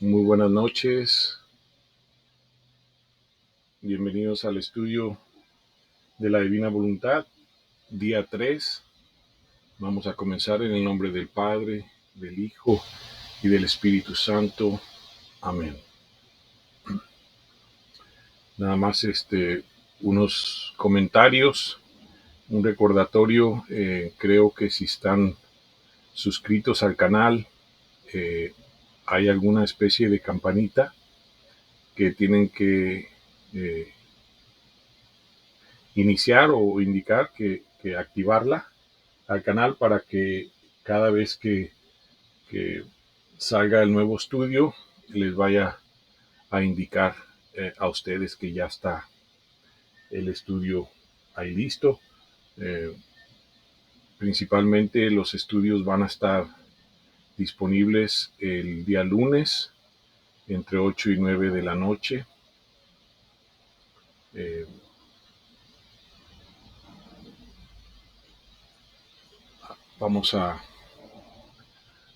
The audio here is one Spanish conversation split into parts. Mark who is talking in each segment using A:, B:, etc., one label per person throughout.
A: Muy buenas noches, bienvenidos al estudio de la Divina Voluntad, día 3. Vamos a comenzar en el nombre del Padre, del Hijo y del Espíritu Santo. Amén. Nada más unos comentarios, un recordatorio. Creo que si están suscritos al canal, hay alguna especie de campanita que tienen que iniciar o indicar que activarla al canal para que cada vez que salga el nuevo estudio les vaya a indicar a ustedes que ya está el estudio ahí listo. Principalmente los estudios van a estar disponibles el día lunes entre 8 y 9 de la noche. Vamos a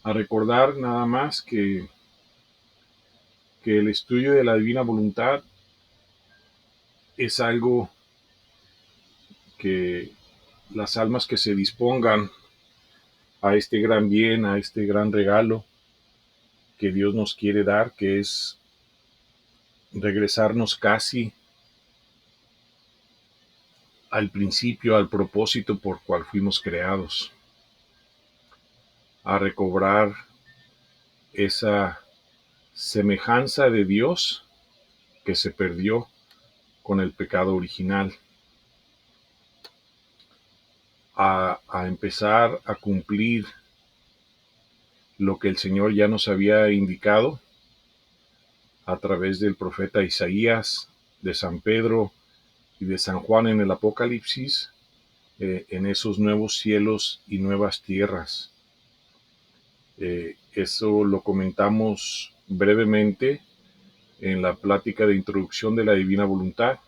A: recordar nada más que el estudio de la Divina Voluntad es algo que las almas que se dispongan a este gran bien, a este gran regalo que Dios nos quiere dar, que es regresarnos casi al principio, al propósito por cual fuimos creados, a recobrar esa semejanza de Dios que se perdió con el pecado original, a empezar a cumplir lo que el Señor ya nos había indicado a través del profeta Isaías, de San Pedro y de San Juan en el Apocalipsis, en esos nuevos cielos y nuevas tierras. Eso lo comentamos brevemente en la plática de introducción de la Divina Voluntad.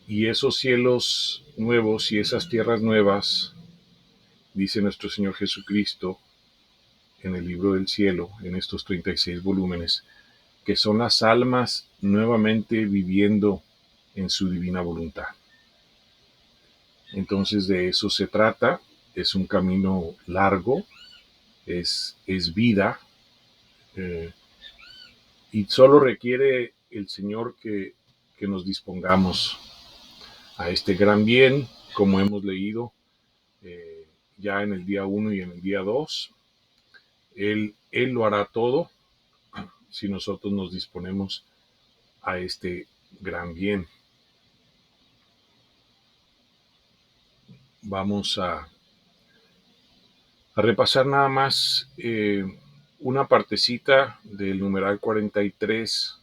A: Y esos cielos nuevos y esas tierras nuevas, dice nuestro Señor Jesucristo en el libro del cielo, en estos 36 volúmenes, que son las almas nuevamente viviendo en su divina voluntad. Entonces de eso se trata, es un camino largo, es vida, y solo requiere el Señor que nos dispongamos a este gran bien, como hemos leído ya en el día 1 y en el día 2. Él lo hará todo si nosotros nos disponemos a este gran bien. Vamos a repasar nada más una partecita del numeral 43.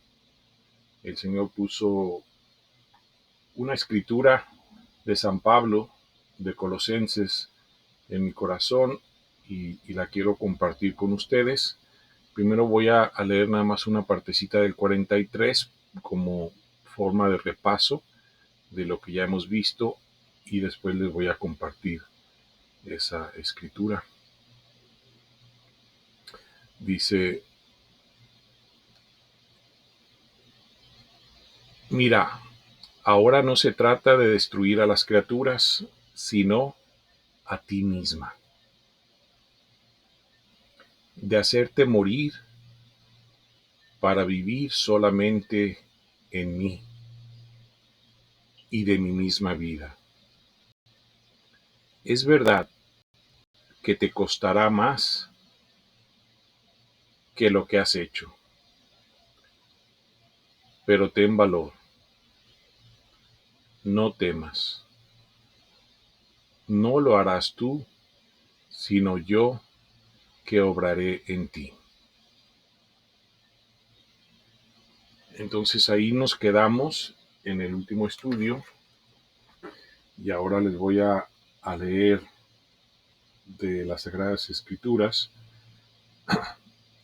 A: El Señor puso una escritura de San Pablo, de Colosenses, en mi corazón y la quiero compartir con ustedes. Primero voy a leer nada más una partecita del 43 como forma de repaso de lo que ya hemos visto y después les voy a compartir esa escritura. Dice: mira, ahora no se trata de destruir a las criaturas, sino a ti misma, de hacerte morir para vivir solamente en mí y de mi misma vida. Es verdad que te costará más que lo que has hecho, pero ten valor, no temas. No lo harás tú, sino yo que obraré en ti. Entonces ahí nos quedamos en el último estudio y ahora les voy a leer de las Sagradas Escrituras,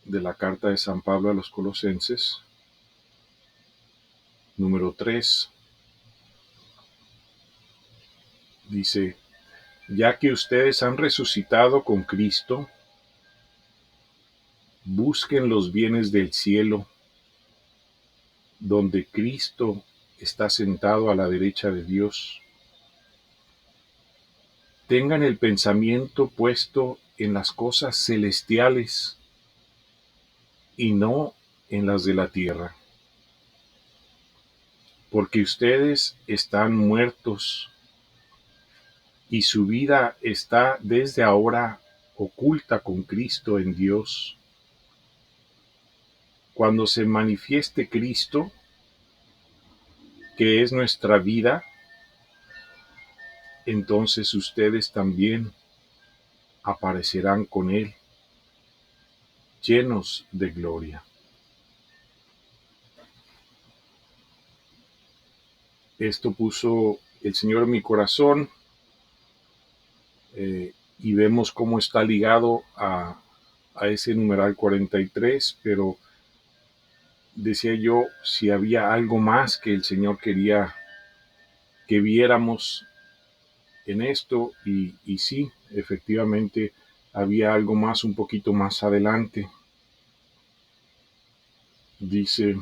A: de la carta de San Pablo a los Colosenses, número 3. Dice: ya que ustedes han resucitado con Cristo, busquen los bienes del cielo, donde Cristo está sentado a la derecha de Dios. Tengan el pensamiento puesto en las cosas celestiales y no en las de la tierra, porque ustedes están muertos y su vida está desde ahora oculta con Cristo en Dios. Cuando se manifieste Cristo, que es nuestra vida, entonces ustedes también aparecerán con Él, llenos de gloria. Esto puso el Señor en mi corazón, y vemos cómo está ligado a ese numeral 43, pero decía yo si había algo más que el Señor quería que viéramos en esto, y sí, efectivamente había algo más un poquito más adelante. Dice: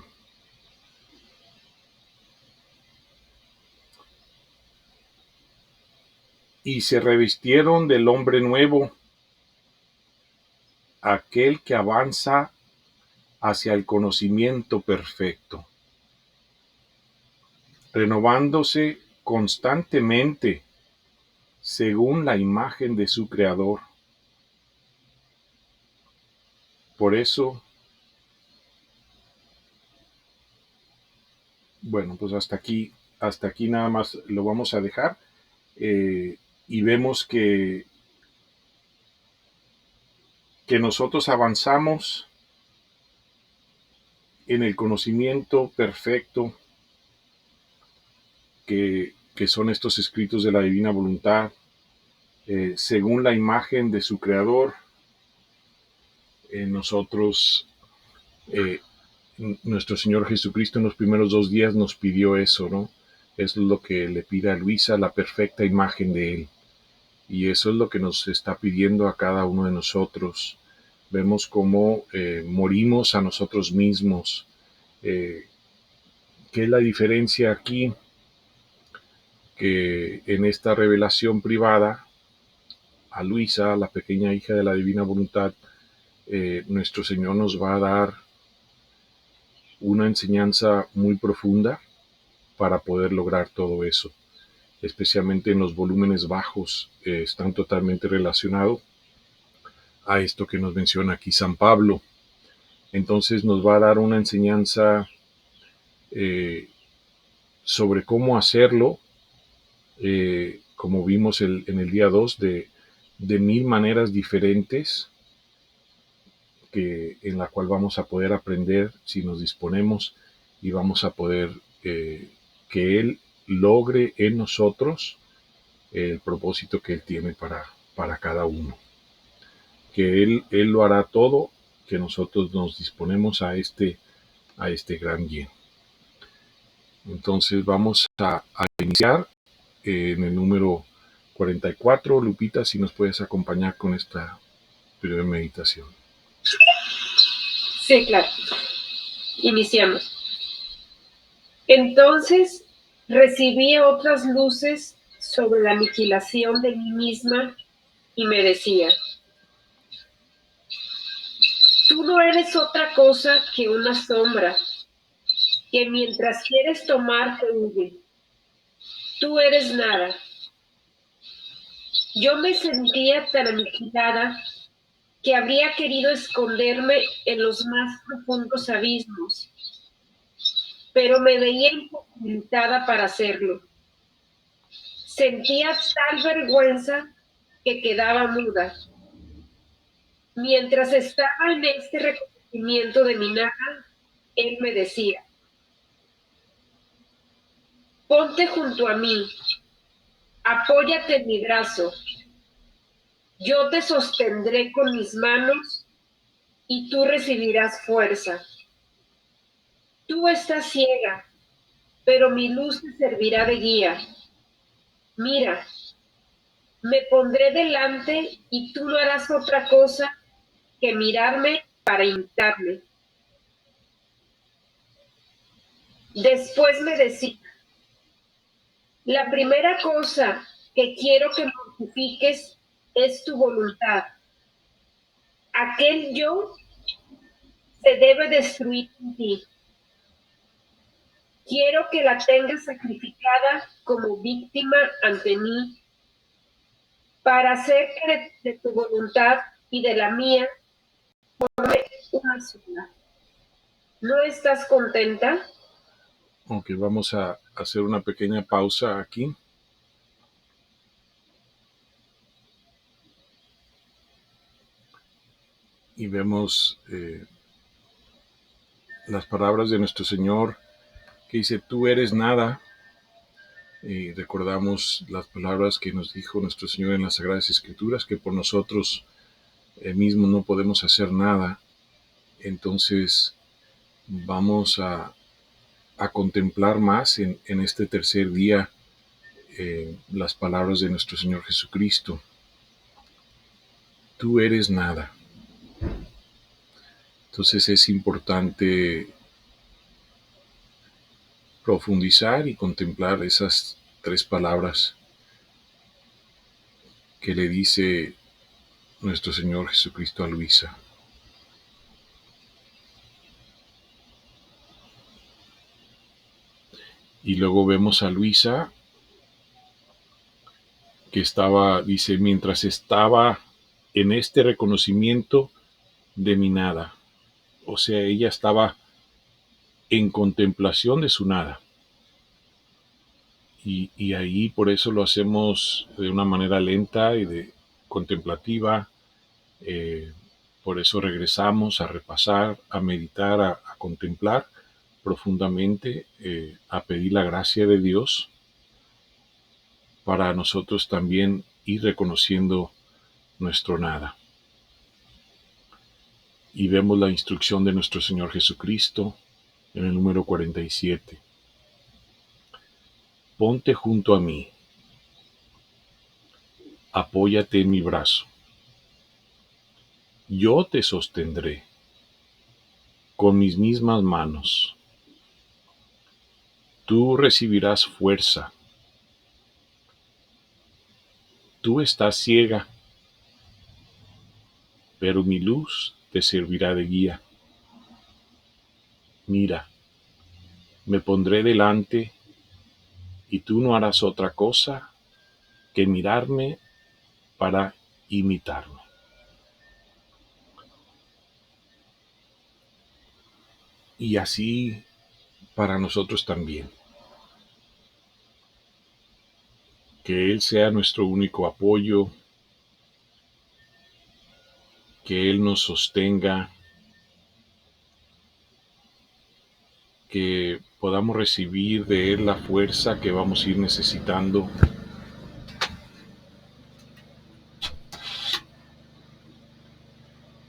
A: y se revistieron del hombre nuevo, aquel que avanza hacia el conocimiento perfecto, renovándose constantemente según la imagen de su creador. Por eso, bueno, pues hasta aquí nada más lo vamos a dejar, y vemos que nosotros avanzamos en el conocimiento perfecto, que son estos escritos de la divina voluntad, según la imagen de su creador. Nosotros, nuestro Señor Jesucristo en los primeros 2 días nos pidió eso, ¿no? Es lo que le pide a Luisa, la perfecta imagen de Él. Y eso es lo que nos está pidiendo a cada uno de nosotros. Vemos cómo morimos a nosotros mismos. ¿Qué es la diferencia aquí? Que en esta revelación privada a Luisa, la pequeña hija de la divina voluntad, nuestro Señor nos va a dar una enseñanza muy profunda para poder lograr todo eso, especialmente en los volúmenes bajos. Están totalmente relacionados a esto que nos menciona aquí San Pablo. Entonces nos va a dar una enseñanza sobre cómo hacerlo, como vimos en el día 2, de 1000 maneras diferentes, en la cual vamos a poder aprender si nos disponemos, y vamos a poder que Él logre en nosotros el propósito que Él tiene para cada uno. Que Él lo hará todo, que nosotros nos disponemos a este gran bien. Entonces vamos a iniciar en el número 44. Lupita, si nos puedes acompañar con esta breve meditación.
B: Sí, claro. Iniciamos. Entonces recibí otras luces sobre la aniquilación de mí misma y me decía: tú no eres otra cosa que una sombra que mientras quieres tomar te huye. Tú eres nada. Yo me sentía tan aniquilada que habría querido esconderme en los más profundos abismos, pero me veía imposibilitada para hacerlo. Sentía tal vergüenza que quedaba muda. Mientras estaba en este reconocimiento de mi nada, él me decía: ponte junto a mí, apóyate en mi brazo, yo te sostendré con mis manos y tú recibirás fuerza. Tú estás ciega, pero mi luz te servirá de guía. Mira, me pondré delante y tú no harás otra cosa que mirarme para imitarme. Después me decía, la primera cosa que quiero que mortifiques es tu voluntad. Aquel yo se debe destruir en ti. Quiero que la tengas sacrificada como víctima ante mí, para hacer que de tu voluntad y de la mía forme una sola. ¿No estás contenta?
A: Ok, vamos a hacer una pequeña pausa aquí. Y vemos las palabras de nuestro Señor que dice, tú eres nada. Y recordamos las palabras que nos dijo nuestro Señor en las Sagradas Escrituras, que por nosotros mismos no podemos hacer nada. Entonces vamos a contemplar más en este tercer día las palabras de nuestro Señor Jesucristo. Tú eres nada. Entonces es importante profundizar y contemplar esas tres palabras que le dice nuestro Señor Jesucristo a Luisa. Y luego vemos a Luisa que dice, mientras estaba en este reconocimiento de mi nada. O sea, ella estaba en contemplación de su nada. Y ahí por eso lo hacemos de una manera lenta y contemplativa. Por eso regresamos a repasar, a meditar, a contemplar profundamente, a pedir la gracia de Dios para nosotros también ir reconociendo nuestro nada. Y vemos la instrucción de nuestro Señor Jesucristo en el número 47. Ponte junto a mí, apóyate en mi brazo. Yo te sostendré con mis mismas manos. Tú recibirás fuerza. Tú estás ciega, pero mi luz te servirá de guía. Mira, me pondré delante y tú no harás otra cosa que mirarme para imitarme. Y así para nosotros también. Que Él sea nuestro único apoyo, que Él nos sostenga, que podamos recibir de Él la fuerza que vamos a ir necesitando.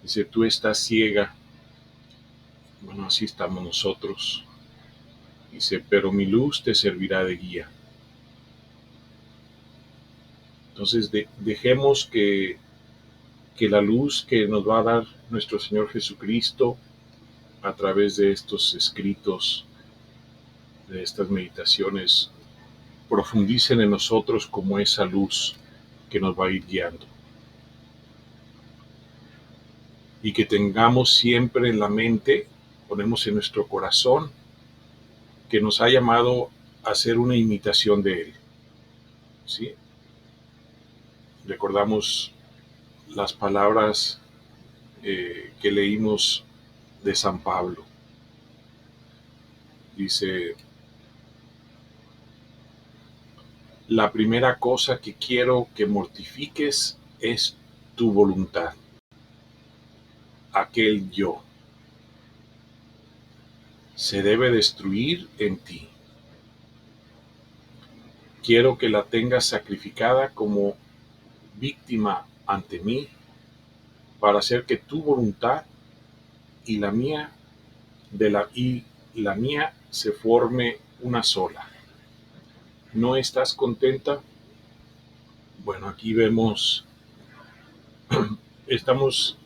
A: Dice, tú estás ciega. Bueno, así estamos nosotros. Dice, pero mi luz te servirá de guía. Entonces dejemos que la luz que nos va a dar nuestro Señor Jesucristo a través de estos escritos, de estas meditaciones, profundicen en nosotros como esa luz que nos va a ir guiando. Y que tengamos siempre en la mente, ponemos en nuestro corazón, que nos ha llamado a hacer una imitación de Él. ¿Sí? Recordamos las palabras que leímos de San Pablo. Dice, la primera cosa que quiero que mortifiques es tu voluntad, aquel yo. Se debe destruir en ti. Quiero que la tengas sacrificada como víctima ante mí, para hacer que tu voluntad y la mía se forme una sola. ¿No estás contenta? Bueno, aquí vemos, estamos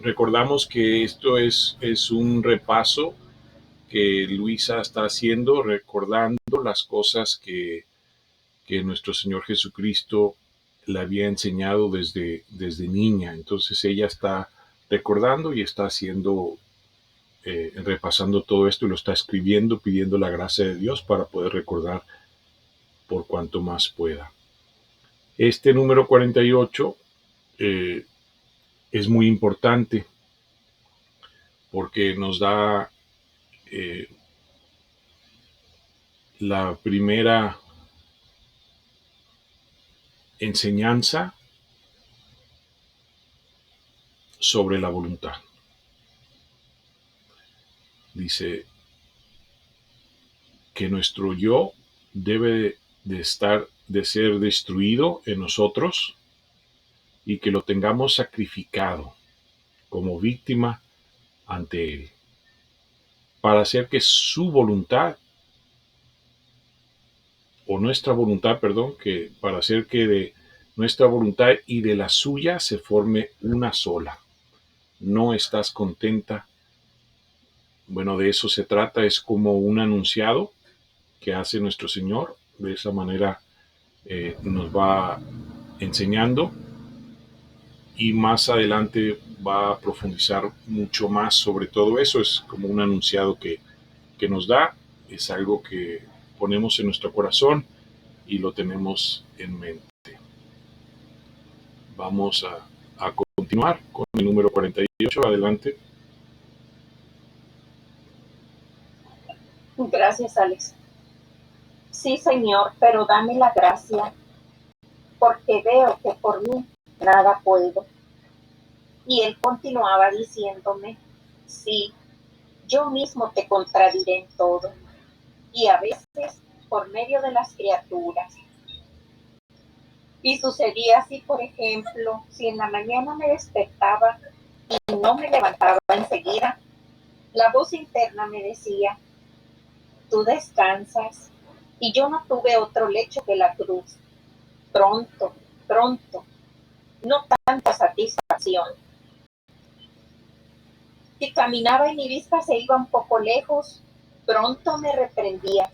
A: Recordamos que esto es un repaso que Luisa está haciendo, recordando las cosas que nuestro Señor Jesucristo le había enseñado desde niña. Entonces ella está recordando y está haciendo, repasando todo esto y lo está escribiendo, pidiendo la gracia de Dios para poder recordar por cuanto más pueda. Este número 48 eh, es muy importante porque nos da eh, la primera enseñanza sobre la voluntad. Dice que nuestro yo debe de ser destruido en nosotros y que lo tengamos sacrificado como víctima ante Él, para hacer que su voluntad, o nuestra voluntad, perdón, que para hacer que de nuestra voluntad y de la suya se forme una sola. No estás contenta. Bueno, de eso se trata, es como un anunciado que hace nuestro Señor. De esa manera nos va enseñando y más adelante va a profundizar mucho más sobre todo eso. Es como un anunciado que nos da, es algo que ponemos en nuestro corazón y lo tenemos en mente. Vamos a continuar con el número 48. Adelante.
C: Gracias, Alex. Sí, Señor, pero dame la gracia, porque veo que por mí nada puedo. Y él continuaba diciéndome, sí, yo mismo te contradiré en todo, y a veces por medio de las criaturas. Y sucedía así, por ejemplo, si en la mañana me despertaba y no me levantaba enseguida, la voz interna me decía, tú descansas, y yo no tuve otro lecho que la cruz. Pronto, pronto, no tanta satisfacción. Si caminaba y mi vista se iba un poco lejos, pronto me reprendía.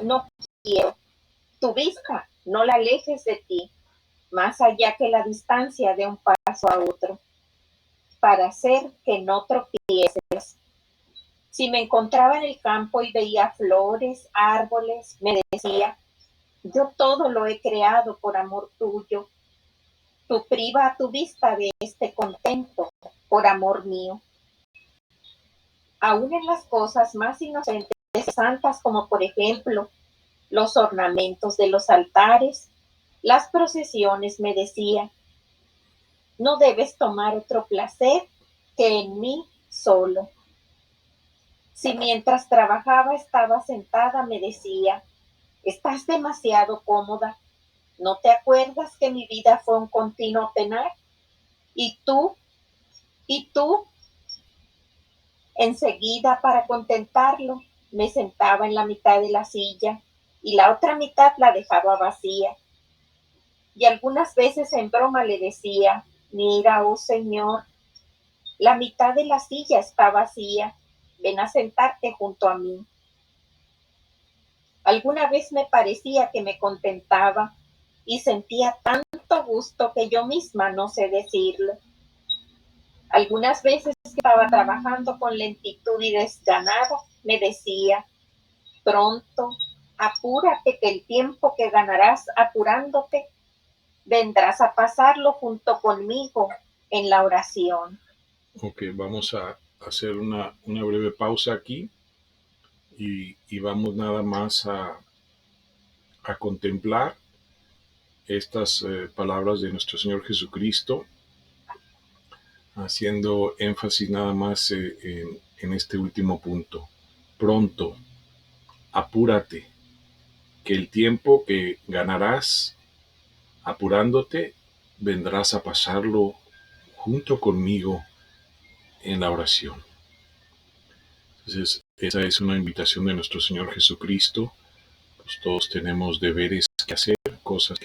C: No quiero, tu vista no la alejes de ti, más allá que la distancia de un paso a otro, para hacer que no tropieces. Si me encontraba en el campo y veía flores, árboles, me decía, yo todo lo he creado por amor tuyo. Tú priva a tu vista de este contento por amor mío. Aún en las cosas más inocentes y santas, como por ejemplo los ornamentos de los altares, las procesiones, me decía, no debes tomar otro placer que en mí solo. Si mientras trabajaba estaba sentada, me decía, estás demasiado cómoda. ¿No te acuerdas que mi vida fue un continuo penar? Y tú, enseguida, para contentarlo, me sentaba en la mitad de la silla y la otra mitad la dejaba vacía. Y algunas veces en broma le decía, mira, oh Señor, la mitad de la silla está vacía, ven a sentarte junto a mí. Alguna vez me parecía que me contentaba y sentía tanto gusto que yo misma no sé decirlo. Algunas veces que estaba trabajando con lentitud y desganada, me decía, pronto, apúrate que el tiempo que ganarás apurándote, vendrás a pasarlo junto conmigo en la oración.
A: Ok, vamos a hacer una breve pausa aquí y vamos nada más a contemplar estas palabras de nuestro Señor Jesucristo, haciendo énfasis nada más en este último punto. Pronto, apúrate, que el tiempo que ganarás apurándote, vendrás a pasarlo junto conmigo en la oración. Entonces, esa es una invitación de nuestro Señor Jesucristo. Pues todos tenemos deberes que hacer, cosas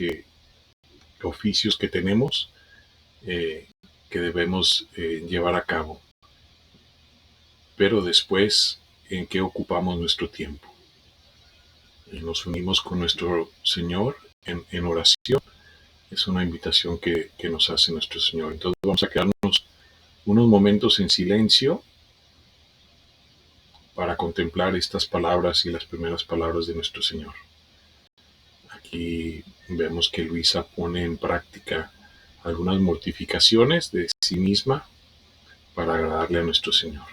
A: oficios que tenemos, que debemos llevar a cabo. Pero después, ¿en qué ocupamos nuestro tiempo? Nos unimos con nuestro Señor en oración. Es una invitación que nos hace nuestro Señor. Entonces vamos a quedarnos unos momentos en silencio para contemplar estas palabras y las primeras palabras de nuestro Señor. Aquí vemos que Luisa pone en práctica algunas mortificaciones de sí misma para agradarle a nuestro Señor.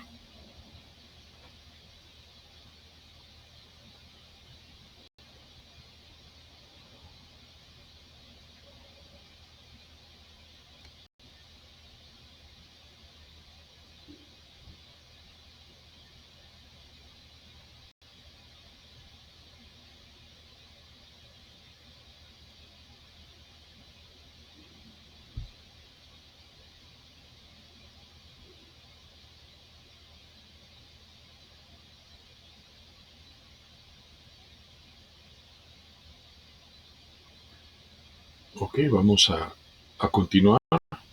A: Ok, vamos a continuar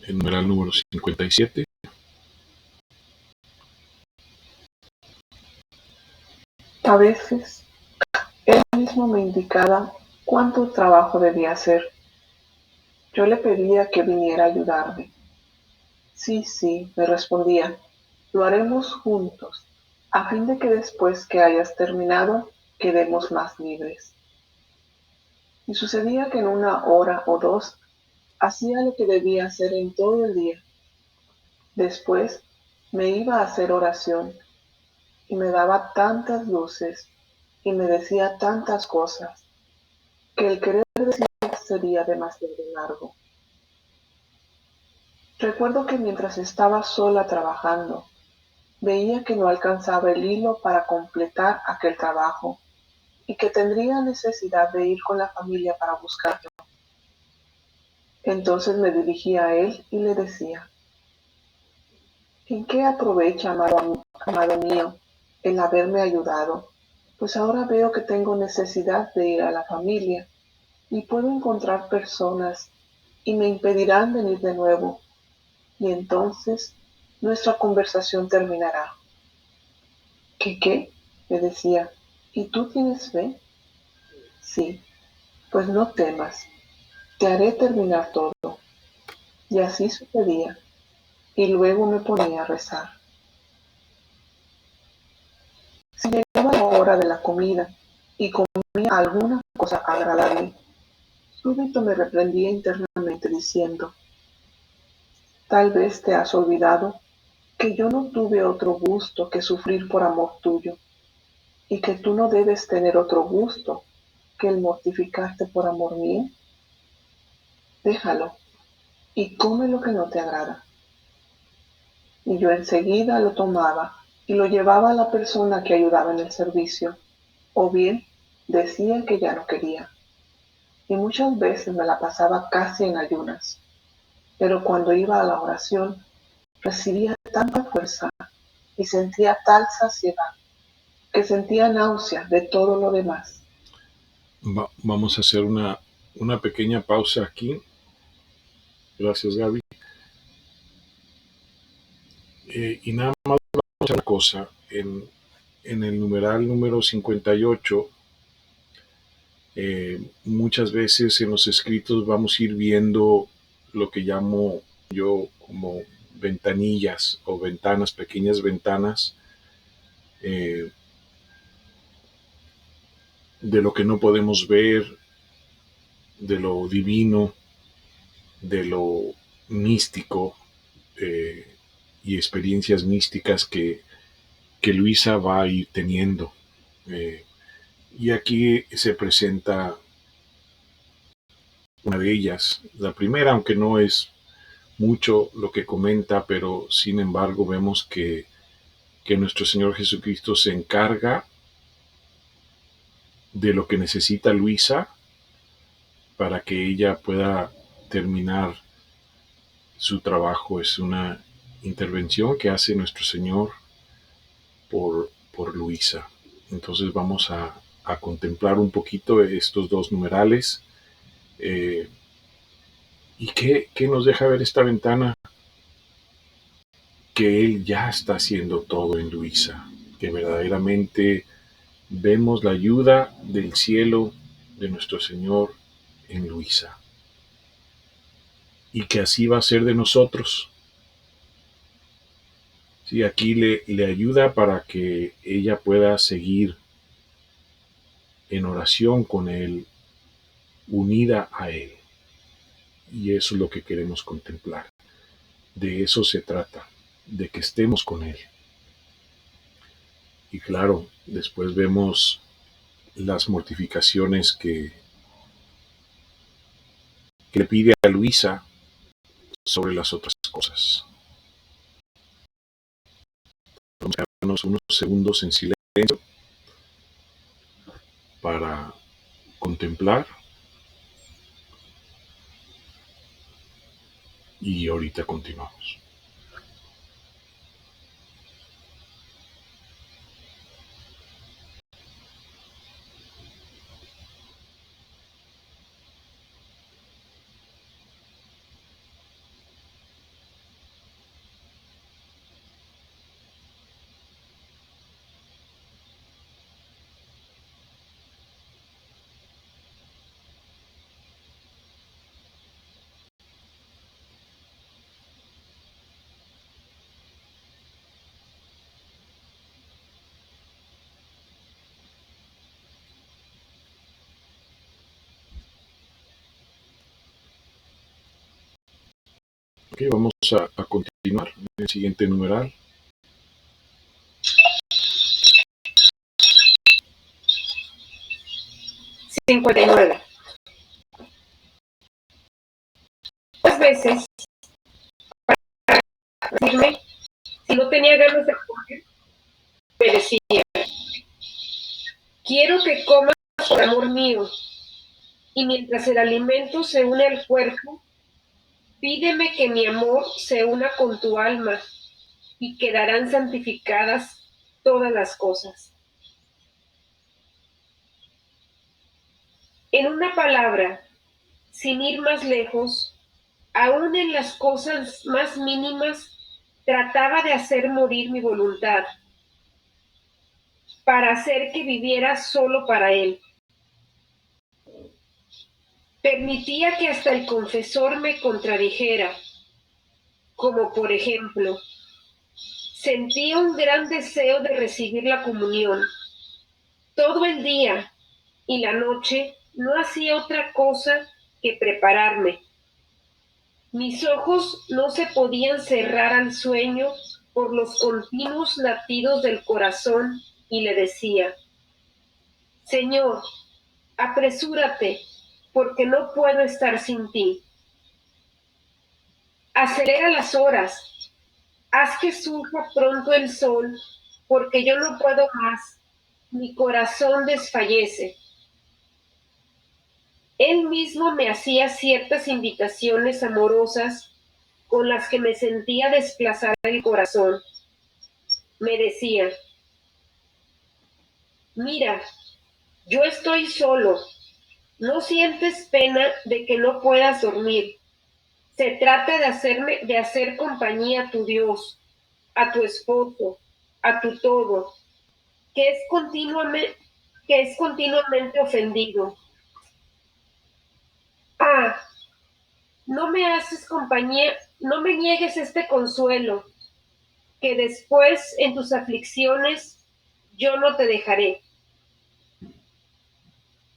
A: el numeral número 57.
D: A veces, él mismo me indicaba cuánto trabajo debía hacer. Yo le pedía que viniera a ayudarme. Sí, sí, me respondía, lo haremos juntos, a fin de que después que hayas terminado, quedemos más libres. Y sucedía que en 1 hora o 2 hacía lo que debía hacer en todo el día. Después me iba a hacer oración y me daba tantas luces y me decía tantas cosas que el querer decir sería demasiado largo. Recuerdo que mientras estaba sola trabajando, veía que no alcanzaba el hilo para completar aquel trabajo y que tendría necesidad de ir con la familia para buscarlo. Entonces me dirigía a él y le decía, ¿en qué aprovecha, amado mío, el haberme ayudado? Pues ahora veo que tengo necesidad de ir a la familia y puedo encontrar personas y me impedirán venir de nuevo, y entonces nuestra conversación terminará. ¿Qué? Le decía, ¿y tú tienes fe? Sí, pues no temas, te haré terminar todo. Y así sucedía, y luego me ponía a rezar. Si llegaba la hora de la comida y comía alguna cosa agradable, súbito me reprendía internamente diciendo, tal vez te has olvidado que yo no tuve otro gusto que sufrir por amor tuyo, y que tú no debes tener otro gusto que el mortificarte por amor mío. Déjalo y come lo que no te agrada. Y yo enseguida lo tomaba y lo llevaba a la persona que ayudaba en el servicio, o bien decía que ya no quería. Y muchas veces me la pasaba casi en ayunas, pero cuando iba a la oración recibía tanta fuerza y sentía tal saciedad que sentía náusea de todo lo demás.
A: Vamos a hacer una pequeña pausa aquí. Gracias, Gaby. Y nada más vamos a hacer una cosa. En el numeral número 58, muchas veces en los escritos vamos a ir viendo lo que llamo yo como ventanillas o ventanas, pequeñas ventanas de lo que no podemos ver, de lo divino, de lo místico y experiencias místicas que Luisa va a ir teniendo. Y aquí se presenta una de ellas. La primera, aunque no es mucho lo que comenta, pero sin embargo vemos que nuestro Señor Jesucristo se encarga de lo que necesita Luisa para que ella pueda terminar su trabajo. Es una intervención que hace nuestro Señor por Luisa. Entonces vamos a contemplar un poquito estos dos numerales. ¿Y qué nos deja ver esta ventana? que Él ya está haciendo todo en Luisa, que verdaderamente vemos la ayuda del cielo de nuestro Señor en Luisa, y que así va a ser de nosotros. Sí, aquí le ayuda para que ella pueda seguir en oración con Él, unida a Él. Y eso es lo que queremos contemplar. De eso se trata, de que estemos con Él. Y claro, después vemos las mortificaciones que le pide a Luisa sobre las otras cosas. Vamos a quedarnos unos segundos en silencio para contemplar y ahorita continuamos. Ok, vamos a continuar en el siguiente numeral.
B: $59. Muchas veces, para decirme si no tenía ganas de comer, me decía: quiero que comas por amor mío, y mientras el alimento se une al cuerpo, pídeme que mi amor se una con tu alma, y quedarán santificadas todas las cosas. En una palabra, sin ir más lejos, aún en las cosas más mínimas, trataba de hacer morir mi voluntad, para hacer que viviera solo para Él. Permitía que hasta el confesor me contradijera, como por ejemplo, sentía un gran deseo de recibir la comunión. Todo el día y la noche no hacía otra cosa que prepararme. Mis ojos no se podían cerrar al sueño por los continuos latidos del corazón y le decía: Señor, apresúrate, porque no puedo estar sin ti. Acelera las horas, haz que surja pronto el sol, porque yo no puedo más, mi corazón desfallece. Él mismo me hacía ciertas invitaciones amorosas con las que me sentía desplazar el corazón. Me decía: mira, yo estoy solo, no sientes pena de que no puedas dormir. Se trata de hacer compañía a tu Dios, a tu esposo, a tu todo, que es continuamente ofendido. Ah, no me haces compañía, no me niegues este consuelo, que después en tus aflicciones yo no te dejaré.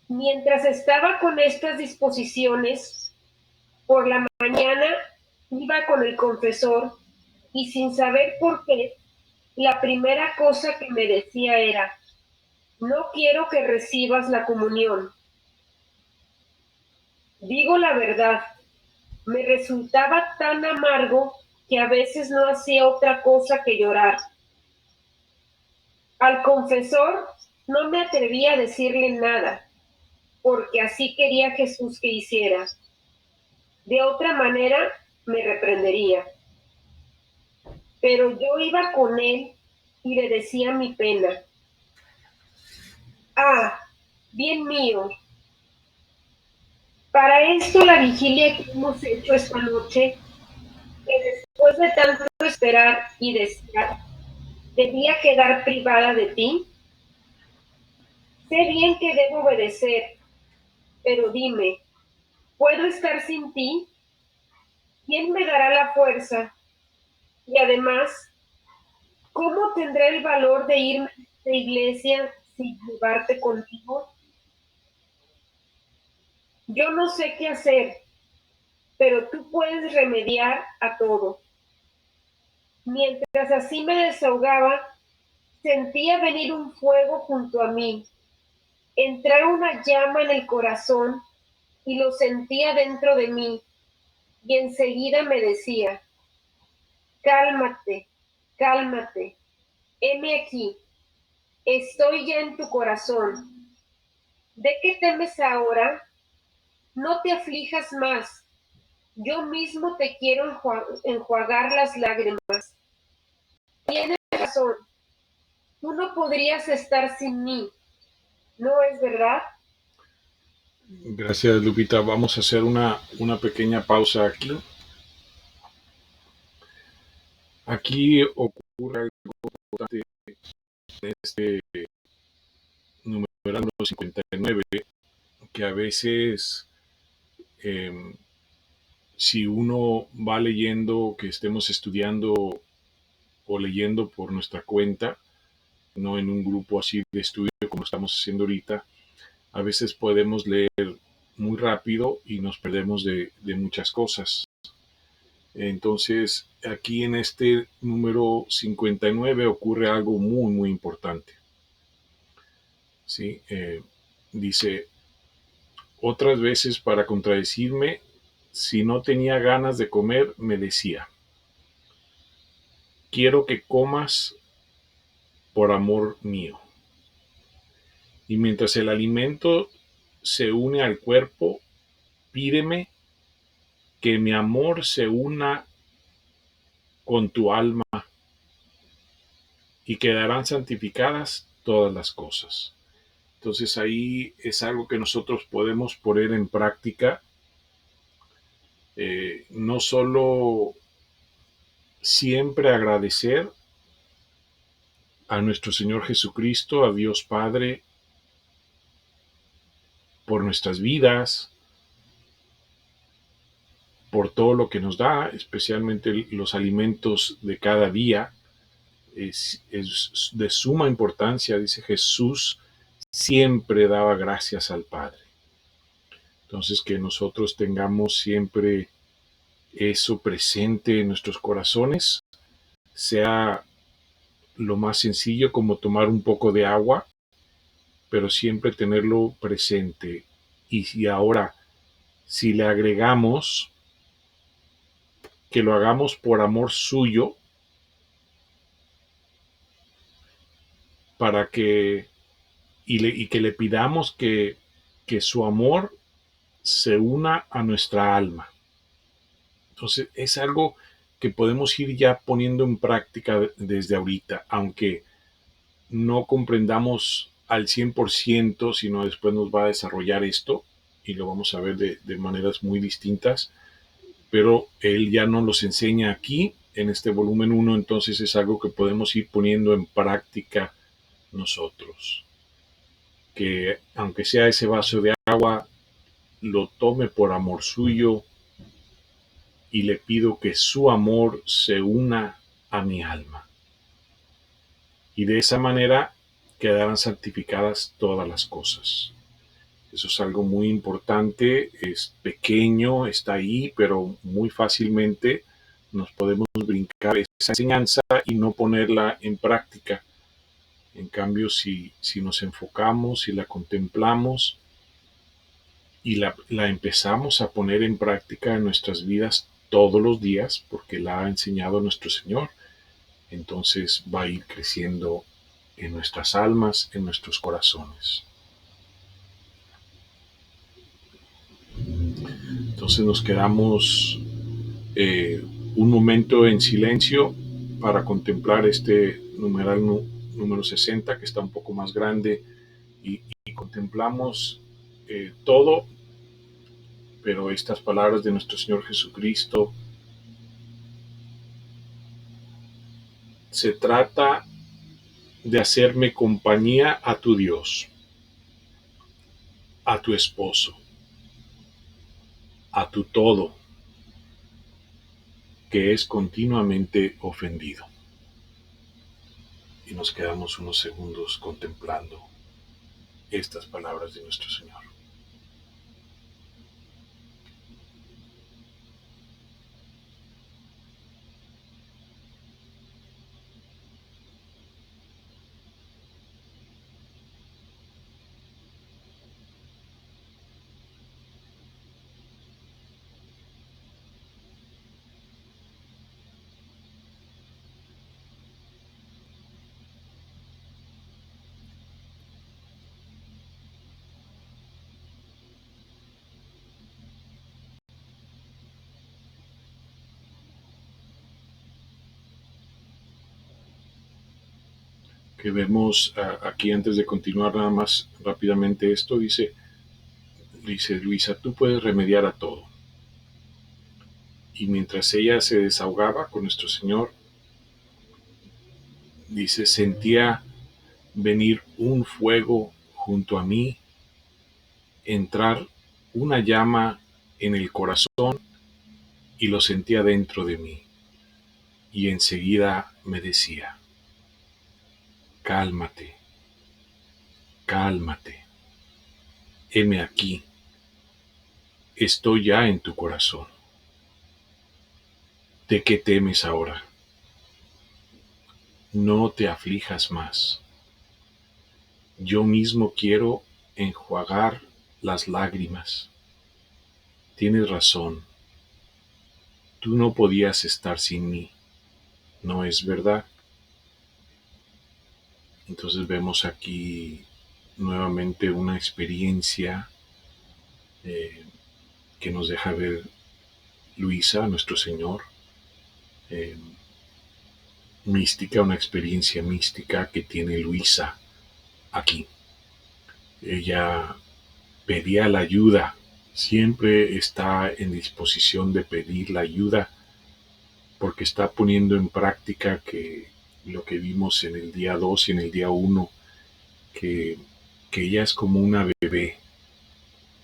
B: Mientras estaba con estas disposiciones, por la mañana iba con el confesor y sin saber por qué, la primera cosa que me decía era: no quiero que recibas la comunión. Digo la verdad, me resultaba tan amargo que a veces no hacía otra cosa que llorar. Al confesor no me atrevía a decirle nada, porque así quería Jesús que hiciera. De otra manera me reprendería. Pero yo iba con él y le decía mi pena. Ah, bien mío, para esto la vigilia que hemos hecho esta noche que después de tanto esperar y desear, debía quedar privada de ti? Sé bien que debo obedecer, pero dime, ¿puedo estar sin ti? ¿Quién me dará la fuerza? Y además, ¿cómo tendré el valor de irme de la iglesia sin llevarte conmigo? Yo no sé qué hacer, pero tú puedes remediar a todo. Mientras así me desahogaba, sentía venir un fuego junto a mí, entrar una llama en el corazón y lo sentía dentro de mí, y enseguida me decía, cálmate, cálmate, heme aquí, estoy ya en tu corazón. ¿De qué temes ahora? No te aflijas más. Yo mismo te quiero enjuagar las lágrimas. Tienes razón. Tú no podrías estar sin mí. ¿No es verdad?
A: Gracias, Lupita. Vamos a hacer una pequeña pausa aquí. Aquí ocurre algo importante en este numeral 59, que a veces, eh, si uno va leyendo, que estemos estudiando o leyendo por nuestra cuenta, no en un grupo así de estudio como estamos haciendo ahorita, a veces podemos leer muy rápido y nos perdemos de muchas cosas. Entonces, aquí en este número 59 ocurre algo muy, muy importante. ¿Sí? Dice, otras veces para contradecirme, si no tenía ganas de comer, me decía, quiero que comas por amor mío. Y mientras el alimento se une al cuerpo, pídeme que mi amor se una con tu alma y quedarán santificadas todas las cosas. Entonces ahí es algo que nosotros podemos poner en práctica, no solo siempre agradecer a nuestro Señor Jesucristo, a Dios Padre, por nuestras vidas, por todo lo que nos da, especialmente los alimentos de cada día. Es de suma importancia, dice Jesús, siempre daba gracias al Padre. Entonces, que nosotros tengamos siempre eso presente en nuestros corazones, sea lo más sencillo como tomar un poco de agua, pero siempre tenerlo presente. Y si ahora, si le agregamos que lo hagamos por amor suyo, para que, y que le pidamos que su amor se una a nuestra alma. Entonces es algo que podemos ir ya poniendo en práctica desde ahorita, aunque no comprendamos al 100%, sino después nos va a desarrollar esto y lo vamos a ver de maneras muy distintas, pero él ya nos los enseña aquí en este volumen 1, entonces es algo que podemos ir poniendo en práctica nosotros. Que aunque sea ese vaso de agua, lo tome por amor suyo y le pido que su amor se una a mi alma. Y de esa manera quedarán santificadas todas las cosas. Eso es algo muy importante, es pequeño, está ahí, pero muy fácilmente nos podemos brincar esa enseñanza y no ponerla en práctica. En cambio, si nos enfocamos, si la contemplamos y la empezamos a poner en práctica en nuestras vidas todos los días, porque la ha enseñado nuestro Señor, entonces va a ir creciendo en nuestras almas, en nuestros corazones. Entonces nos quedamos un momento en silencio para contemplar este numeral número 60, que está un poco más grande, y contemplamos todo, pero estas palabras de nuestro Señor Jesucristo se trata de hacerme compañía a tu Dios, a tu esposo, a tu todo, que es continuamente ofendido. Y nos quedamos unos segundos contemplando estas palabras de nuestro Señor. Que vemos aquí antes de continuar nada más rápidamente esto, dice Luisa, tú puedes remediar a todo. Y mientras ella se desahogaba con nuestro Señor, dice, sentía venir un fuego junto a mí, entrar una llama en el corazón y lo sentía dentro de mí. Y enseguida me decía, cálmate, cálmate, heme aquí, estoy ya en tu corazón. ¿De qué temes ahora? No te aflijas más. Yo mismo quiero enjuagar las lágrimas. Tienes razón. Tú no podías estar sin mí. ¿No es verdad? Entonces vemos aquí nuevamente una experiencia que nos deja ver Luisa, nuestro Señor, eh, mística, una experiencia mística que tiene Luisa aquí. Ella pedía la ayuda, siempre está en disposición de pedir la ayuda porque está poniendo en práctica que lo que vimos en el día 2 y en el día 1, que, que ella es como una bebé,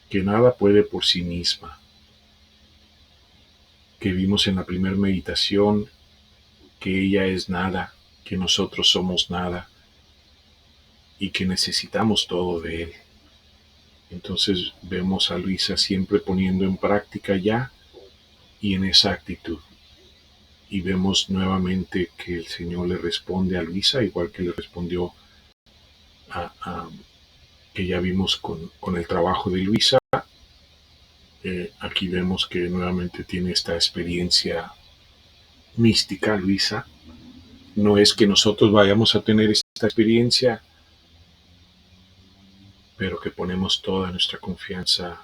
A: que nada puede por sí misma, que vimos en la primera meditación que ella es nada, que nosotros somos nada y que necesitamos todo de Él. Entonces vemos a Luisa siempre poniendo en práctica ya y en esa actitud. Y vemos nuevamente que el Señor le responde a Luisa, igual que le respondió que ya vimos con el trabajo de Luisa. Aquí vemos que nuevamente tiene esta experiencia mística, Luisa. No es que nosotros vayamos a tener esta experiencia, pero que ponemos toda nuestra confianza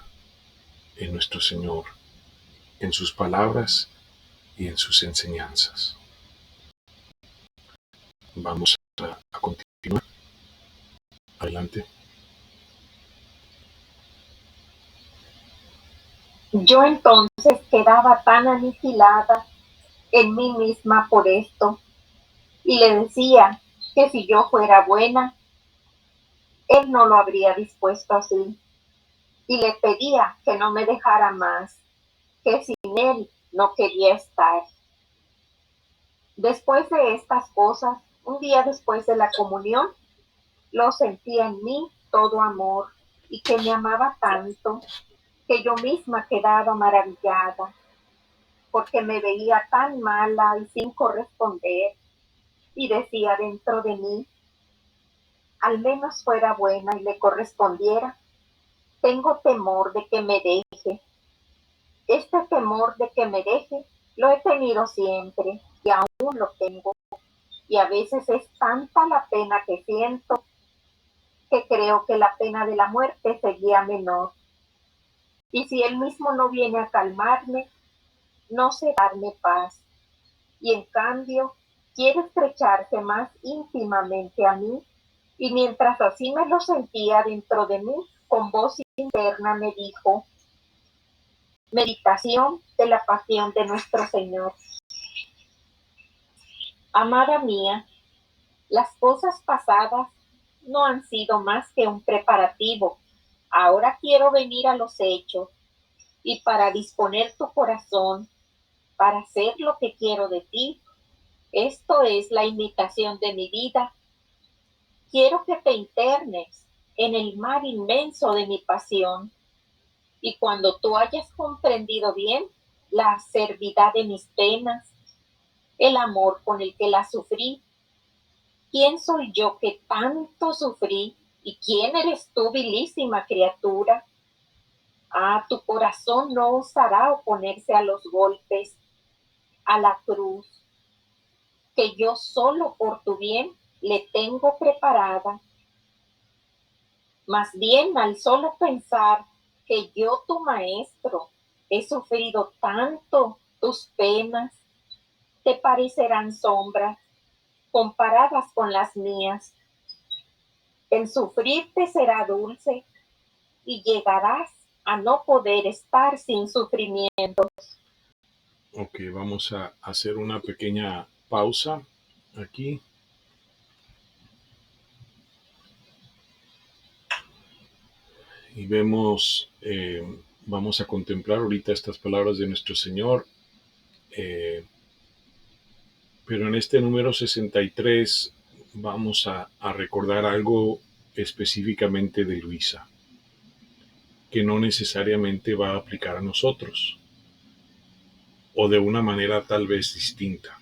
A: en nuestro Señor, en sus palabras y en sus enseñanzas. Vamos a continuar. Adelante.
C: Yo entonces quedaba tan aniquilada en mí misma por esto, y le decía que si yo fuera buena, él no lo habría dispuesto así, y le pedía que no me dejara más, que sin él no quería estar. Después de estas cosas, un día después de la comunión, lo sentía en mí todo amor, y que me amaba tanto, que yo misma quedaba maravillada, porque me veía tan mala y sin corresponder, y decía dentro de mí, al menos fuera buena y le correspondiera. Tengo temor de que me deje. Este temor de que me deje lo he tenido siempre y aún lo tengo. Y a veces es tanta la pena que siento que creo que la pena de la muerte sería menor. Y si él mismo no viene a calmarme, no sé darme paz. Y en cambio, quiere estrecharse más íntimamente a mí. Y mientras así me lo sentía dentro de mí, con voz interna me dijo, meditación de la pasión de nuestro Señor. Amada mía, las cosas pasadas no han sido más que un preparativo. Ahora quiero venir a los hechos y para disponer tu corazón, para hacer lo que quiero de ti. Esto es la imitación de mi vida. Quiero que te internes en el mar inmenso de mi pasión y cuando tú hayas comprendido bien la acervidad de mis penas, el amor con el que las sufrí, ¿quién soy yo que tanto sufrí? ¿Y quién eres tú, vilísima criatura? Ah, tu corazón no osará oponerse a los golpes, a la cruz, que yo solo por tu bien le tengo preparada. Más bien, al solo pensar que yo, tu maestro, he sufrido tanto, tus penas te parecerán sombras comparadas con las mías. El sufrir te será dulce y llegarás a no poder estar sin sufrimiento.
A: Ok, vamos a hacer una pequeña pausa aquí. Y vamos a contemplar ahorita estas palabras de nuestro Señor. Pero en este número 63 vamos a recordar algo específicamente de Luisa, que no necesariamente va a aplicar a nosotros, o de una manera tal vez distinta.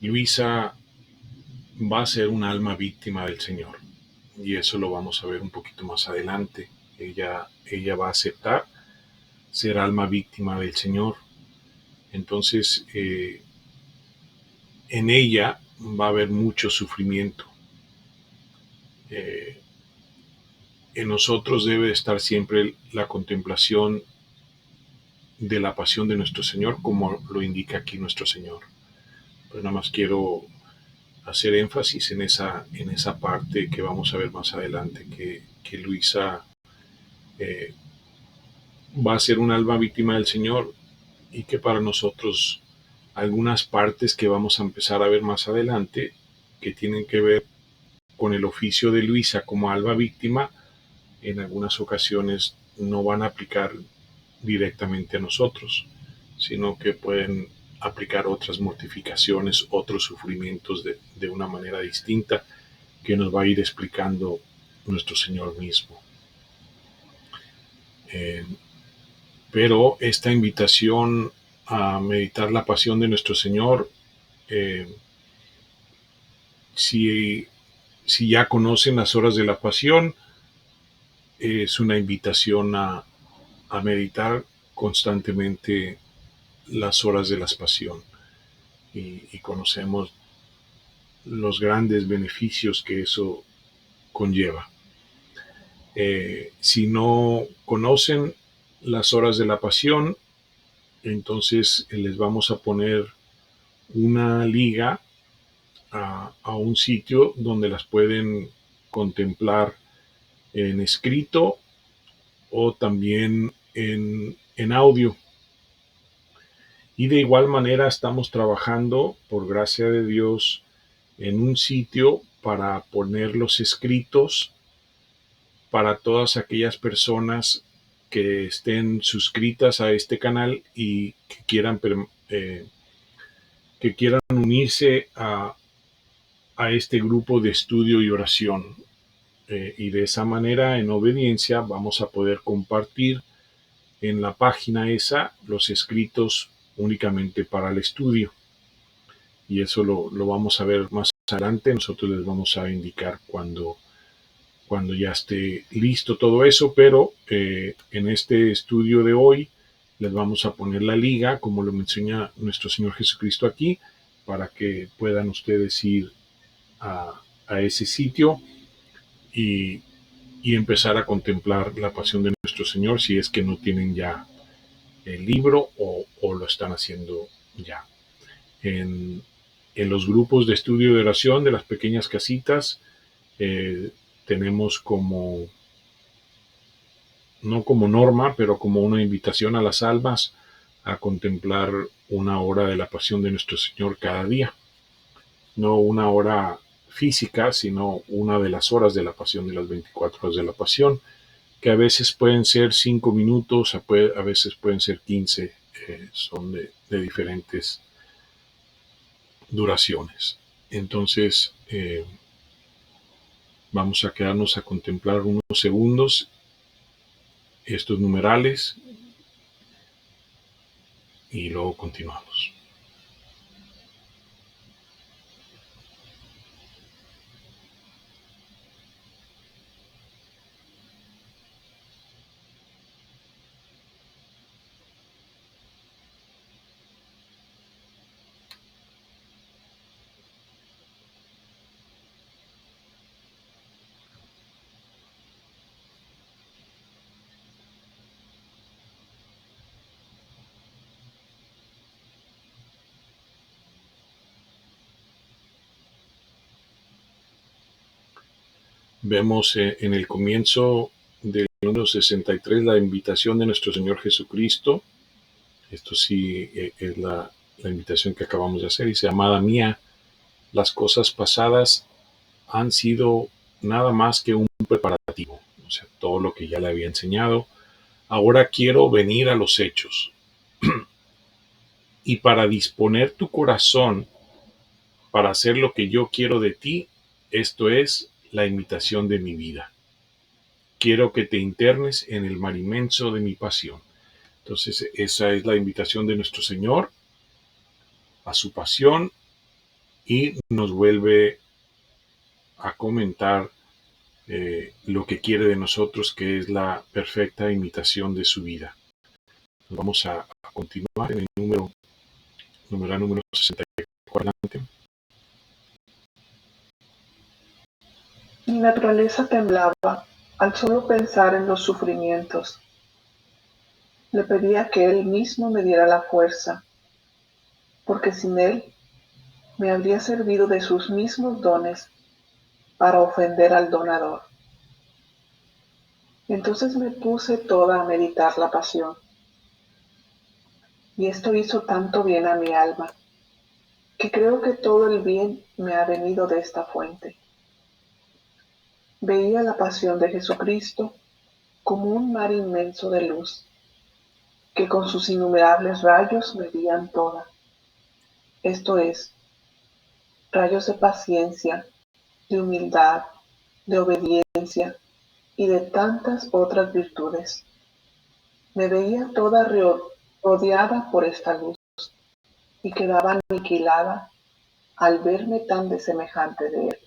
A: Luisa va a ser un alma víctima del Señor, y eso lo vamos a ver un poquito más adelante. Ella va a aceptar ser alma víctima del Señor. Entonces, en ella va a haber mucho sufrimiento. En nosotros debe estar siempre la contemplación de la pasión de nuestro Señor, como lo indica aquí nuestro Señor. Pero nada más quiero hacer énfasis en esa parte que vamos a ver más adelante, que Luisa va a ser un alma víctima del Señor, y que para nosotros algunas partes que vamos a empezar a ver más adelante, que tienen que ver con el oficio de Luisa como alma víctima, en algunas ocasiones no van a aplicar directamente a nosotros, sino que pueden aplicar otras mortificaciones, otros sufrimientos de una manera distinta, que nos va a ir explicando nuestro Señor mismo. Pero esta invitación a meditar la pasión de nuestro Señor, si ya conocen las horas de la pasión, es una invitación a meditar constantemente las horas de la pasión, y conocemos los grandes beneficios que eso conlleva. Si no conocen las horas de la pasión, entonces les vamos a poner una liga a un sitio donde las pueden contemplar en escrito o también en audio. Y de igual manera estamos trabajando, por gracia de Dios, en un sitio para poner los escritos para todas aquellas personas que estén suscritas a este canal y que quieran unirse a este grupo de estudio y oración. Y de esa manera, en obediencia, vamos a poder compartir en la página esa los escritos únicamente para el estudio. Y eso lo vamos a ver más adelante. Nosotros les vamos a indicar cuando ya esté listo todo eso, pero en este estudio de hoy les vamos a poner la liga, como lo menciona nuestro Señor Jesucristo aquí, para que puedan ustedes ir a ese sitio y empezar a contemplar la pasión de nuestro Señor, si es que no tienen ya el libro o lo están haciendo ya. En los grupos de estudio de oración de las pequeñas casitas, tenemos no como norma, pero como una invitación a las almas a contemplar una hora de la pasión de nuestro Señor cada día. No una hora física, sino una de las horas de la pasión, de las 24 horas de la pasión, que a veces pueden ser 5 minutos, a veces pueden ser 15, son de diferentes duraciones. Entonces, vamos a quedarnos a contemplar unos segundos estos numerales y luego continuamos. Vemos en el comienzo del número 63 la invitación de nuestro Señor Jesucristo. Esto sí es la invitación que acabamos de hacer. Dice: amada mía, las cosas pasadas han sido nada más que un preparativo. O sea, todo lo que ya le había enseñado. Ahora quiero venir a los hechos. Y para disponer tu corazón para hacer lo que yo quiero de ti, esto es la imitación de mi vida. Quiero que te internes en el mar inmenso de mi pasión. Entonces, esa es la invitación de nuestro Señor a su pasión, y nos vuelve a comentar lo que quiere de nosotros, que es la perfecta imitación de su vida. Vamos a continuar en el número 64.
D: Mi naturaleza temblaba al solo pensar en los sufrimientos. Le pedía que Él mismo me diera la fuerza, porque sin Él me habría servido de sus mismos dones para ofender al donador. Entonces me puse toda a meditar la pasión, y esto hizo tanto bien a mi alma, que creo que todo el bien me ha venido de esta fuente. Veía la pasión de Jesucristo como un mar inmenso de luz, que con sus innumerables rayos me guían toda. Esto es, rayos de paciencia, de humildad, de obediencia y de tantas otras virtudes. Me veía toda rodeada por esta luz y quedaba aniquilada al verme tan desemejante de Él.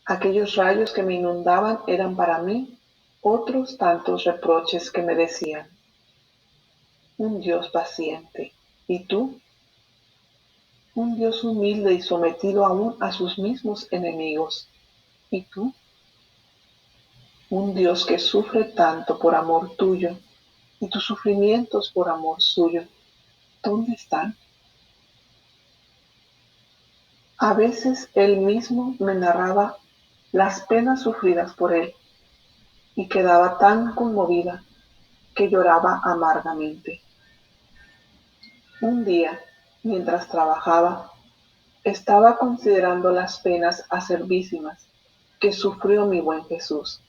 D: Aquellos rayos que me inundaban eran para mí otros tantos reproches que me decían: un Dios paciente, ¿y tú? Un Dios humilde y sometido aún a sus mismos enemigos, ¿y tú? Un Dios que sufre tanto por amor tuyo, y tus sufrimientos por amor suyo, ¿dónde están? A veces Él mismo me narraba las penas sufridas por Él, y quedaba tan conmovida que lloraba amargamente. Un día, mientras trabajaba, estaba considerando las penas acerbísimas que sufrió mi buen Jesús.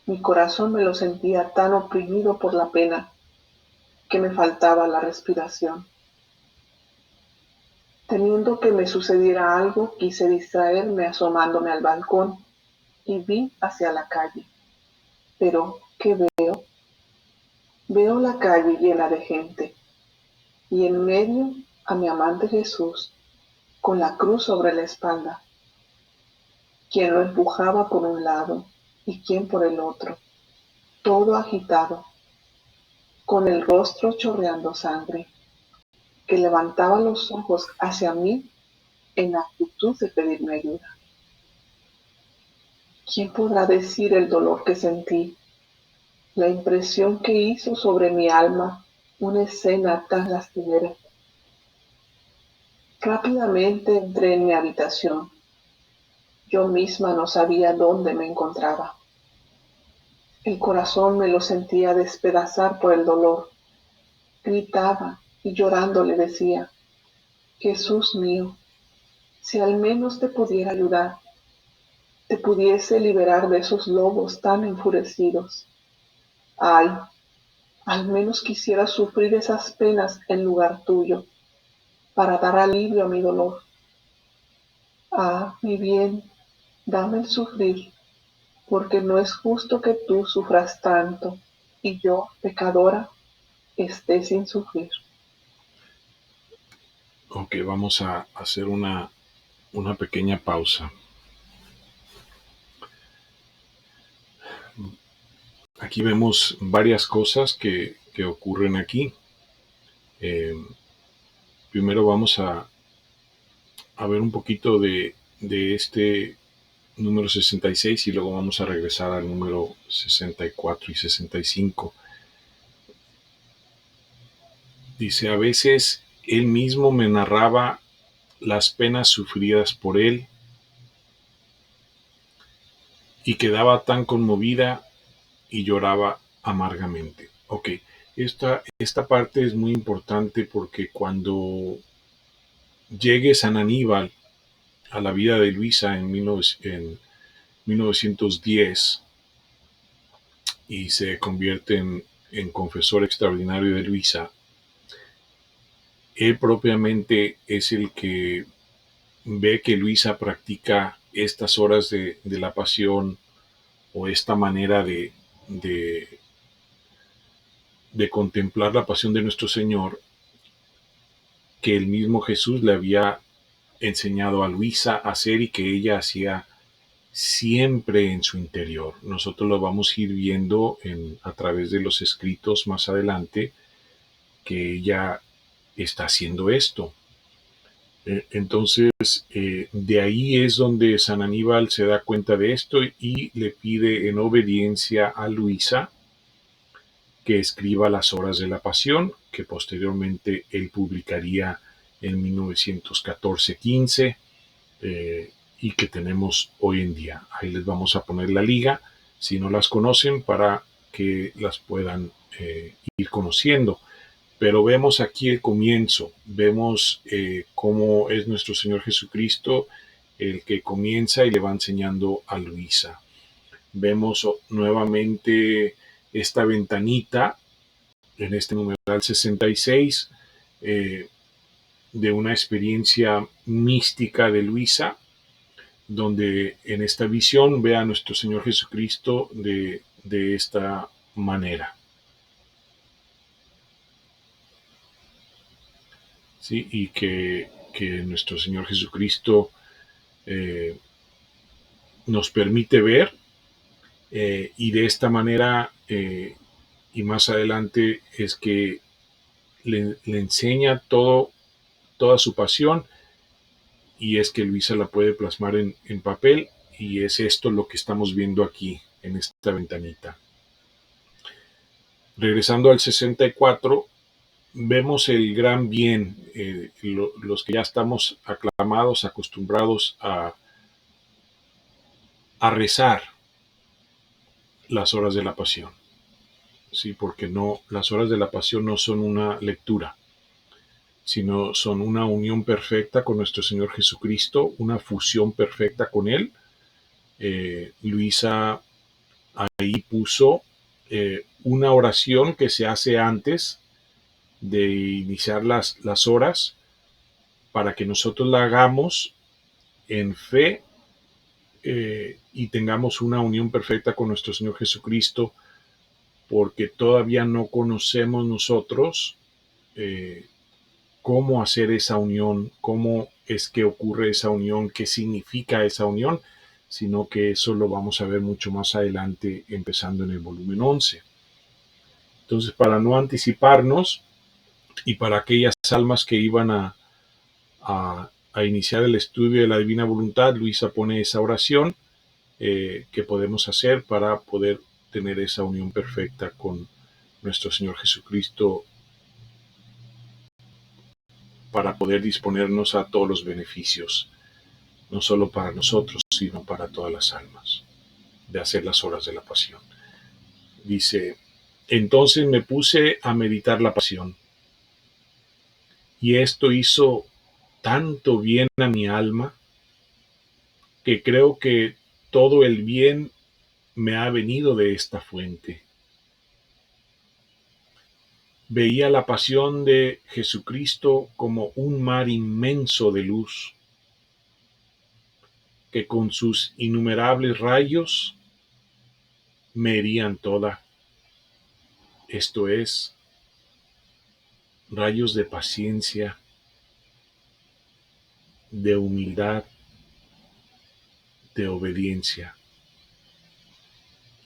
D: Mi corazón me lo sentía tan oprimido por la pena que me faltaba la respiración. Temiendo que me sucediera algo, quise distraerme asomándome al balcón y vi hacia la calle. Pero, ¿qué veo? Veo la calle llena de gente, y en medio a mi amante Jesús, con la cruz sobre la espalda, quien lo empujaba por un lado y quien por el otro, todo agitado, con el rostro chorreando sangre, que levantaba los ojos hacia mí en actitud de pedirme ayuda. ¿Quién podrá decir el dolor que sentí, la impresión que hizo sobre mi alma una escena tan lastimera? Rápidamente entré en mi habitación. Yo misma no sabía dónde me encontraba. El corazón me lo sentía despedazar por el dolor. Gritaba y llorando le decía: Jesús mío, si al menos te pudiera ayudar, te pudiese liberar de esos lobos tan enfurecidos. Ay, al menos quisiera sufrir esas penas en lugar tuyo, para dar alivio a mi dolor. Ah, mi bien, dame el sufrir, porque no es justo que tú sufras tanto y yo, pecadora, esté sin sufrir.
A: Ok, vamos a hacer una pequeña pausa. Aquí vemos varias cosas que ocurren aquí. Primero vamos a ver un poquito de este número 66 y luego vamos a regresar al número 64 y 65. Dice: a veces él mismo me narraba las penas sufridas por él y quedaba tan conmovida y lloraba amargamente. Ok, esta parte es muy importante porque cuando llegue San Aníbal a la vida de Luisa en 1910 y se convierte en confesor extraordinario de Luisa, él propiamente es el que ve que Luisa practica estas horas de la pasión o esta manera de, de contemplar la pasión de nuestro Señor que el mismo Jesús le había enseñado a Luisa a hacer y que ella hacía siempre en su interior. Nosotros lo vamos a ir viendo a través de los escritos más adelante, que ella está haciendo esto. Entonces, de ahí es donde San Aníbal se da cuenta de esto y le pide en obediencia a Luisa que escriba las horas de la pasión, que posteriormente él publicaría en 1914-15 y que tenemos hoy en día. Ahí les vamos a poner la liga, si no las conocen, para que las puedan ir conociendo. Pero vemos aquí el comienzo, vemos cómo es nuestro Señor Jesucristo el que comienza y le va enseñando a Luisa. Vemos nuevamente esta ventanita en este numeral 66 de una experiencia mística de Luisa, donde en esta visión ve a nuestro Señor Jesucristo de esta manera. ¿Sí? Y que nuestro Señor Jesucristo nos permite ver y de esta manera y más adelante es que le enseña toda su pasión y es que Luisa la puede plasmar en papel y es esto lo que estamos viendo aquí en esta ventanita. Regresando al 64, vemos el gran bien, los que ya estamos aclamados, acostumbrados a rezar las horas de la pasión. Sí, porque las horas de la pasión no son una lectura, sino son una unión perfecta con nuestro Señor Jesucristo, una fusión perfecta con Él. Luisa ahí puso una oración que se hace antes de iniciar las horas para que nosotros la hagamos en fe y tengamos una unión perfecta con nuestro Señor Jesucristo, porque todavía no conocemos nosotros cómo hacer esa unión, cómo es que ocurre esa unión, qué significa esa unión, sino que eso lo vamos a ver mucho más adelante, empezando en el volumen 11. Entonces, para no anticiparnos y para aquellas almas que iban a iniciar el estudio de la Divina Voluntad, Luisa pone esa oración que podemos hacer para poder tener esa unión perfecta con nuestro Señor Jesucristo, para poder disponernos a todos los beneficios, no solo para nosotros, sino para todas las almas, de hacer las horas de la pasión. Dice, entonces me puse a meditar la pasión, y esto hizo tanto bien a mi alma que creo que todo el bien me ha venido de esta fuente. Veía la pasión de Jesucristo como un mar inmenso de luz, que con sus innumerables rayos me herían toda. Esto es, rayos de paciencia, de humildad, de obediencia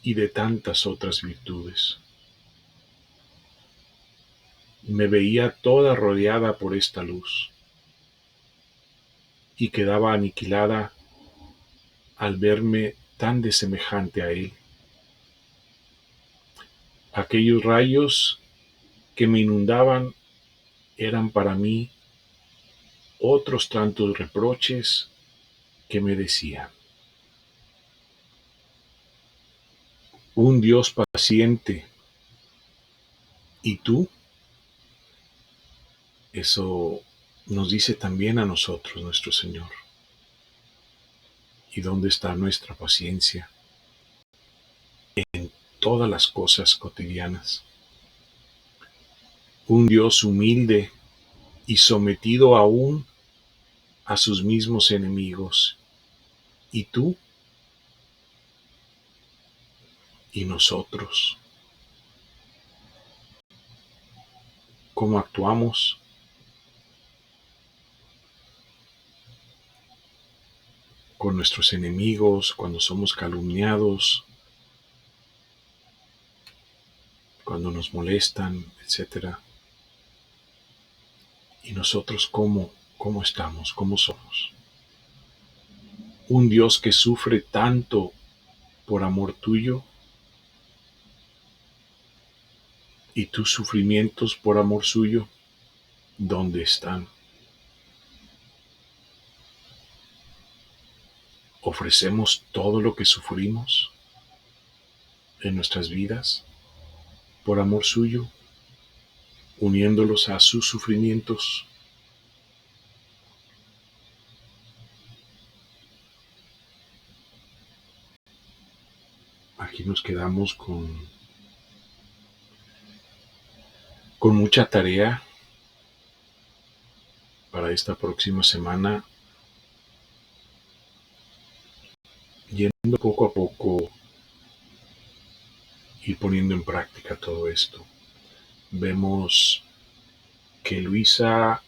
A: y de tantas otras virtudes. Me veía toda rodeada por esta luz y quedaba aniquilada al verme tan desemejante a él. Aquellos rayos que me inundaban eran para mí otros tantos reproches que me decían. Un Dios paciente. ¿Y tú? Eso nos dice también a nosotros nuestro Señor. ¿Y dónde está nuestra paciencia? En todas las cosas cotidianas. Un Dios humilde y sometido aún a sus mismos enemigos. ¿Y tú? ¿Y nosotros? ¿Cómo actuamos? Con nuestros enemigos, cuando somos calumniados, cuando nos molestan, etcétera. ¿Y nosotros cómo estamos? ¿Cómo somos? Un Dios que sufre tanto por amor tuyo, y tus sufrimientos por amor suyo, ¿dónde están? ¿Ofrecemos todo lo que sufrimos en nuestras vidas por amor suyo, uniéndolos a sus sufrimientos? Aquí nos quedamos con mucha tarea para esta próxima semana, yendo poco a poco y poniendo en práctica todo esto. Vemos que Luisa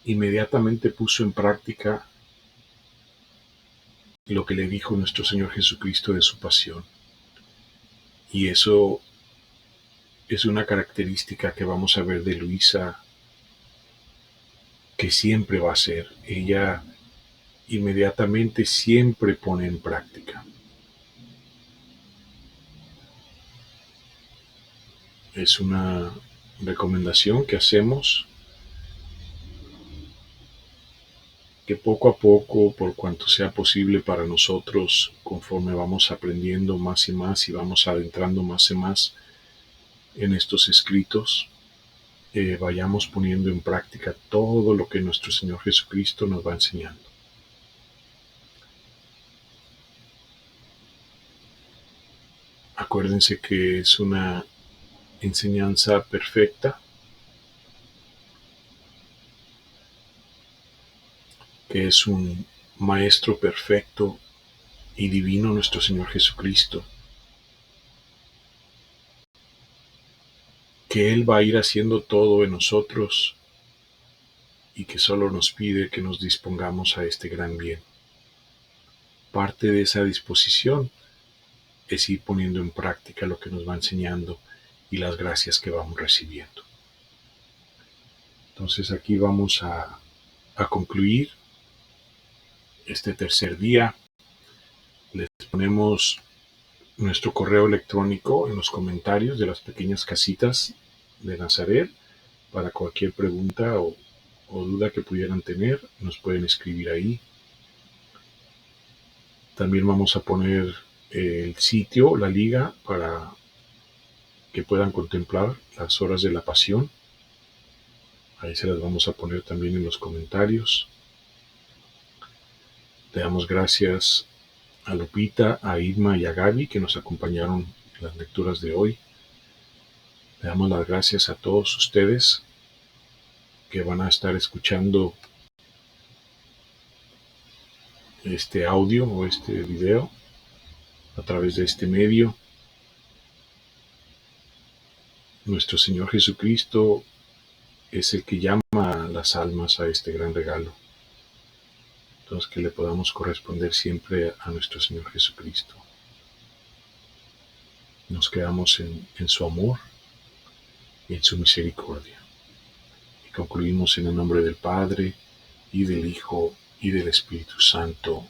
A: inmediatamente puso en práctica lo que le dijo nuestro Señor Jesucristo de su pasión. Y eso es una característica que vamos a ver de Luisa, que siempre va a ser. Ella inmediatamente siempre pone en práctica. Es una recomendación que hacemos, que poco a poco, por cuanto sea posible para nosotros, conforme vamos aprendiendo más y más y vamos adentrando más y más en estos escritos, vayamos poniendo en práctica todo lo que nuestro Señor Jesucristo nos va enseñando. Acuérdense que es una enseñanza perfecta, que es un Maestro perfecto y divino nuestro Señor Jesucristo, que Él va a ir haciendo todo en nosotros y que solo nos pide que nos dispongamos a este gran bien. Parte de esa disposición es ir poniendo en práctica lo que nos va enseñando y las gracias que vamos recibiendo. Entonces aquí vamos a concluir este tercer día. Les ponemos nuestro correo electrónico en los comentarios de las pequeñas casitas de Nazaret para cualquier pregunta o duda que pudieran tener, nos pueden escribir ahí. También vamos a poner el sitio, la liga, para que puedan contemplar las horas de la pasión. Ahí se las vamos a poner también en los comentarios. Le damos gracias a Lupita, a Irma y a Gaby que nos acompañaron en las lecturas de hoy. Le damos las gracias a todos ustedes que van a estar escuchando este audio o este video a través de este medio. Nuestro Señor Jesucristo es el que llama a las almas a este gran regalo. Entonces, que le podamos corresponder siempre a nuestro Señor Jesucristo. Nos quedamos en su amor y en su misericordia. Y concluimos en el nombre del Padre, y del Hijo, y del Espíritu Santo.